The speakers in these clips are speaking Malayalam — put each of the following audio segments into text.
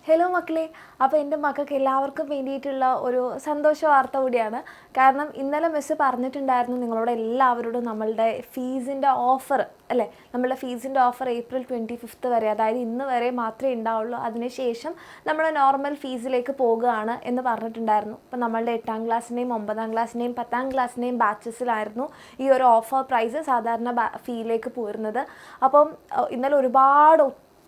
ഹലോ മക്കളെ, അപ്പോൾ എൻ്റെ മക്കൾക്ക് എല്ലാവർക്കും വേണ്ടിയിട്ടുള്ള ഒരു സന്തോഷ വാർത്ത കൂടിയാണ്. കാരണം ഇന്നലെ മിസ്സ് പറഞ്ഞിട്ടുണ്ടായിരുന്നു നിങ്ങളോട് എല്ലാവരോടും നമ്മളുടെ ഫീസിൻ്റെ ഓഫർ അല്ലേ, നമ്മളുടെ ഫീസിൻ്റെ ഓഫർ ഏപ്രിൽ 25 വരെ, അതായത് ഇന്ന് വരെ മാത്രമേ ഉണ്ടാവുള്ളൂ. അതിനുശേഷം നമ്മൾ നോർമൽ ഫീസിലേക്ക് പോകുകയാണ് എന്ന് പറഞ്ഞിട്ടുണ്ടായിരുന്നു. അപ്പോൾ നമ്മളുടെ 8ാം ക്ലാസ്സിൻ്റെയും 9ാം ക്ലാസ്സിൻ്റെയും 10ാം ക്ലാസ്സിൻ്റെയും ബാച്ചസിലായിരുന്നു ഈ ഒരു ഓഫർ പ്രൈസ് സാധാരണ ഫീയിലേക്ക് പോരുന്നത്. അപ്പം ഇന്നലെ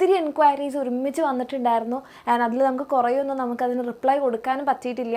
ഒത്തിരി എൻക്വയറീസ് ഒരുമിച്ച് വന്നിട്ടുണ്ടായിരുന്നു. ആൻഡ് അതിൽ നമുക്ക് കുറേയൊന്നും നമുക്കതിന് റിപ്ലൈ കൊടുക്കാനും പറ്റിയിട്ടില്ല.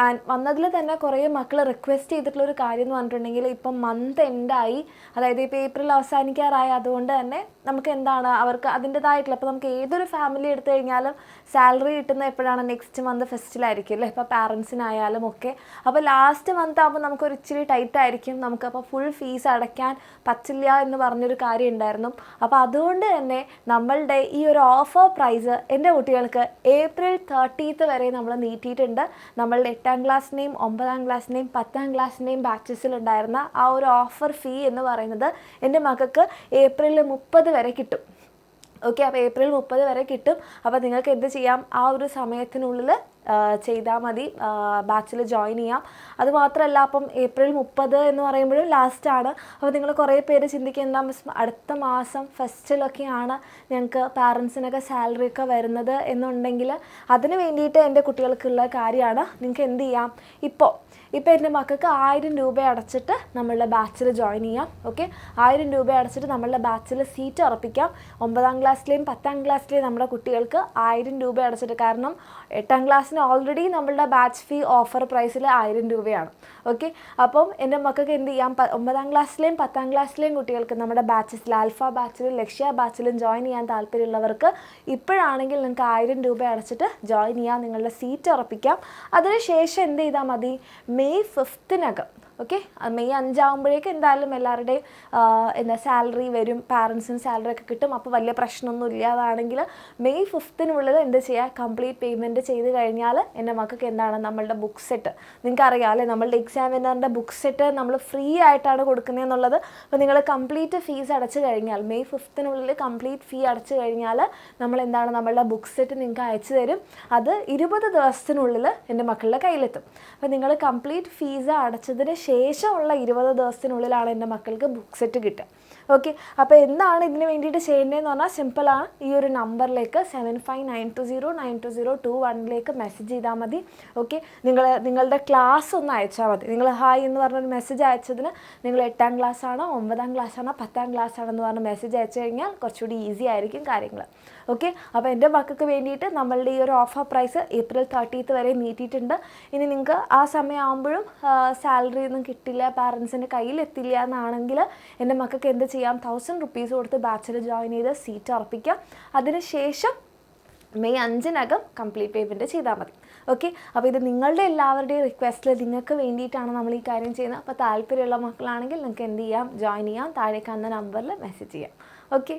ആൻഡ് വന്നതിൽ തന്നെ കുറേ മക്കൾ റിക്വസ്റ്റ് ചെയ്തിട്ടുള്ളൊരു കാര്യം എന്ന് പറഞ്ഞിട്ടുണ്ടെങ്കിൽ, ഇപ്പം മന്ത് എൻഡായി, അതായത് ഇപ്പോൾ ഏപ്രിൽ അവസാനിക്കാറായി, അതുകൊണ്ട് തന്നെ നമുക്ക് എന്താണ് അവർക്ക് അതിൻ്റെതായിട്ടുള്ള, ഇപ്പോൾ നമുക്ക് ഏതൊരു ഫാമിലി എടുത്തു കഴിഞ്ഞാലും സാലറി കിട്ടുന്ന എപ്പോഴാണ്, നെക്സ്റ്റ് മന്ത് ഫെസ്റ്റിലായിരിക്കും അല്ലേ, ഇപ്പോൾ പാരൻസിനായാലും ഒക്കെ. അപ്പോൾ ലാസ്റ്റ് മന്ത് ആകുമ്പോൾ നമുക്കൊരു ഇച്ചിരി ടൈറ്റ് ആയിരിക്കും, നമുക്കപ്പോൾ ഫുൾ ഫീസ് അടയ്ക്കാൻ പറ്റില്ല എന്ന് പറഞ്ഞൊരു കാര്യം ഉണ്ടായിരുന്നു. അപ്പോൾ അതുകൊണ്ട് തന്നെ നമ്മളുടെ ഈ ഒരു ഓഫർ പ്രൈസ് എൻ്റെ കുട്ടികൾക്ക് ഏപ്രിൽ 30 വരെ നമ്മൾ നീട്ടിയിട്ടുണ്ട്. നമ്മളുടെ 8ാം ക്ലാസ്സിൻ്റെയും 9ാം ക്ലാസ്സിൻ്റെയും 10ാം ക്ലാസ്സിൻ്റെയും ബാച്ചസിലുണ്ടായിരുന്ന ആ ഒരു ഓഫർ ഫീ എന്ന് പറയുന്നത് എൻ്റെ മക്കൾക്ക് ഏപ്രിൽ 30 വരെ കിട്ടും. ഓക്കെ, അപ്പോൾ ഏപ്രിൽ 30 വരെ കിട്ടും. അപ്പോൾ നിങ്ങൾക്ക് എന്ത് ചെയ്യാം, ആ ഒരു സമയത്തിനുള്ളിൽ ചെയ്താൽ മതി, ബാച്ചിൽ ജോയിൻ ചെയ്യാം. അതുമാത്രമല്ല, അപ്പം ഏപ്രിൽ 30 എന്ന് പറയുമ്പോഴും ലാസ്റ്റാണ്. അപ്പോൾ നിങ്ങൾ കുറേ പേര് ചിന്തിക്കുന്ന അടുത്ത മാസം ഫെസ്റ്റിലൊക്കെയാണ് ഞങ്ങൾക്ക് പാരൻസിനൊക്കെ സാലറി ഒക്കെ വരുന്നത് എന്നുണ്ടെങ്കിൽ, അതിന് വേണ്ടിയിട്ട് എൻ്റെ കുട്ടികൾക്കുള്ള കാര്യമാണ്. നിങ്ങൾക്ക് എന്ത് ചെയ്യാം, ഇപ്പോൾ എൻ്റെ മക്കൾക്ക് 1000 രൂപ അടച്ചിട്ട് നമ്മളുടെ ബാച്ചിൽ ജോയിൻ ചെയ്യാം. ഓക്കെ, 1000 രൂപ അടച്ചിട്ട് നമ്മളുടെ ബാച്ചിൽ സീറ്റ് ഉറപ്പിക്കാം. 9ാം ക്ലാസ്സിലെയും 10ാം ക്ലാസ്സിലെയും നമ്മുടെ കുട്ടികൾക്ക് 1000 രൂപ അടച്ചിട്ട്, കാരണം 8ാം ക്ലാസ്സിന് ഓൾറെഡി നമ്മളുടെ ബാച്ച് ഫീ ഓഫർ പ്രൈസിൽ 1000 രൂപയാണ്. ഓക്കെ, അപ്പം എൻ്റെ മക്കൾക്ക് എന്ത് ചെയ്യാം, 9ാം ക്ലാസ്സിലെയും 10ാം ക്ലാസ്സിലെയും കുട്ടികൾക്ക് നമ്മുടെ ബാച്ചസിൽ ആൽഫ ബാച്ചിലും ലക്ഷ്യ ബാച്ചിലും ജോയിൻ ചെയ്യാൻ താല്പര്യമുള്ളവർക്ക് ഇപ്പോഴാണെങ്കിൽ നിങ്ങൾക്ക് 1000 രൂപ അടച്ചിട്ട് ജോയിൻ ചെയ്യാം, നിങ്ങളുടെ സീറ്റ് ഉറപ്പിക്കാം. അതിനുശേഷം എന്ത് ചെയ്താൽ മതി, മെയ് 5 ഓക്കെ, മെയ് 5 ആകുമ്പോഴേക്കും എന്തായാലും എല്ലാവരുടെയും സാലറി വരും, പാരൻസിന് സാലറി ഒക്കെ കിട്ടും. അപ്പോൾ വലിയ പ്രശ്നമൊന്നും ഇല്ലാതാണെങ്കിൽ മെയ് 5 എന്ത് ചെയ്യുക, കംപ്ലീറ്റ് പേയ്മെൻറ്റ് ചെയ്ത് കഴിഞ്ഞാൽ എൻ്റെ മക്കൾക്ക് എന്താണ്, നമ്മളുടെ ബുക്ക് സെറ്റ് നിങ്ങൾക്കറിയാം അല്ലേ, നമ്മളുടെ എക്സാമിനറിൻ്റെ ബുക്ക് സെറ്റ് നമ്മൾ ഫ്രീ ആയിട്ടാണ് കൊടുക്കുന്നതെന്നുള്ളത്. അപ്പോൾ നിങ്ങൾ കംപ്ലീറ്റ് ഫീസ് അടച്ചു കഴിഞ്ഞാൽ, മെയ് 5 കംപ്ലീറ്റ് ഫീ അടച്ചു കഴിഞ്ഞാൽ നമ്മൾ എന്താണ്, നമ്മളുടെ ബുക്ക് സെറ്റ് നിങ്ങൾക്ക് അയച്ചു തരും. അത് 20 ദിവസത്തിനുള്ളിൽ എൻ്റെ മക്കളുടെ കയ്യിലെത്തും. അപ്പോൾ നിങ്ങൾ കംപ്ലീറ്റ് ഫീസ് അടച്ചതിന് ശേഷമുള്ള 20 ദിവസത്തിനുള്ളിലാണ് എൻ്റെ മക്കൾക്ക് ബുക്ക് സെറ്റ് കിട്ടുക. ഓക്കെ, അപ്പോൾ എന്താണ് ഇതിന് വേണ്ടിയിട്ട് ചെയ്യേണ്ടതെന്ന് പറഞ്ഞാൽ സിമ്പിളാണ്. ഈ ഒരു നമ്പറിലേക്ക് 7592092021 മെസ്സേജ് ചെയ്താൽ മതി. ഓക്കെ, നിങ്ങളുടെ ക്ലാസ് ഒന്ന് അയച്ചാൽ മതി. നിങ്ങൾ ഹായ് എന്ന് പറഞ്ഞൊരു മെസ്സേജ് അയച്ചതിന് നിങ്ങൾ 8ാം ക്ലാസ് ആണോ 9ാം ക്ലാസ് ആണോ 10ാം ക്ലാസ് ആണോ എന്ന് പറഞ്ഞ് മെസ്സേജ് അയച്ചു കഴിഞ്ഞാൽ കുറച്ചുകൂടി ഈസി ആയിരിക്കും കാര്യങ്ങൾ. ഓക്കെ, അപ്പോൾ എൻ്റെ മക്കൾക്ക് വേണ്ടിയിട്ട് നമ്മളുടെ ഈ ഒരു ഓഫർ പ്രൈസ് ഏപ്രിൽ 30 വരെ നീട്ടിയിട്ടുണ്ട്. ഇനി നിങ്ങൾക്ക് ആ സമയമാകുമ്പോഴും സാലറി ഒന്നും കിട്ടില്ല, പാരൻസിൻ്റെ കയ്യിലെത്തില്ല എന്നാണെങ്കിൽ എൻ്റെ മക്കൾക്ക് എന്ത് ചെയ്യാം, 1000 rupees കൊടുത്ത് ബാച്ചിൽ ജോയിൻ ചെയ്ത് സീറ്റ് ഉറപ്പിക്കാം. അതിനുശേഷം മെയ് 5 കംപ്ലീറ്റ് പേയ്മെൻറ്റ് ചെയ്താൽ മതി. ഓക്കെ, അപ്പോൾ ഇത് നിങ്ങളുടെ എല്ലാവരുടെയും റിക്വസ്റ്റിൽ നിങ്ങൾക്ക് വേണ്ടിയിട്ടാണ് നമ്മൾ ഈ കാര്യം ചെയ്യുന്നത്. അപ്പോൾ താല്പര്യമുള്ള മക്കളാണെങ്കിൽ നിങ്ങൾക്ക് എന്ത് ചെയ്യാം, ജോയിൻ ചെയ്യാം, താഴെ കാണുന്ന നമ്പറിൽ മെസ്സേജ് ചെയ്യാം. ഓക്കെ.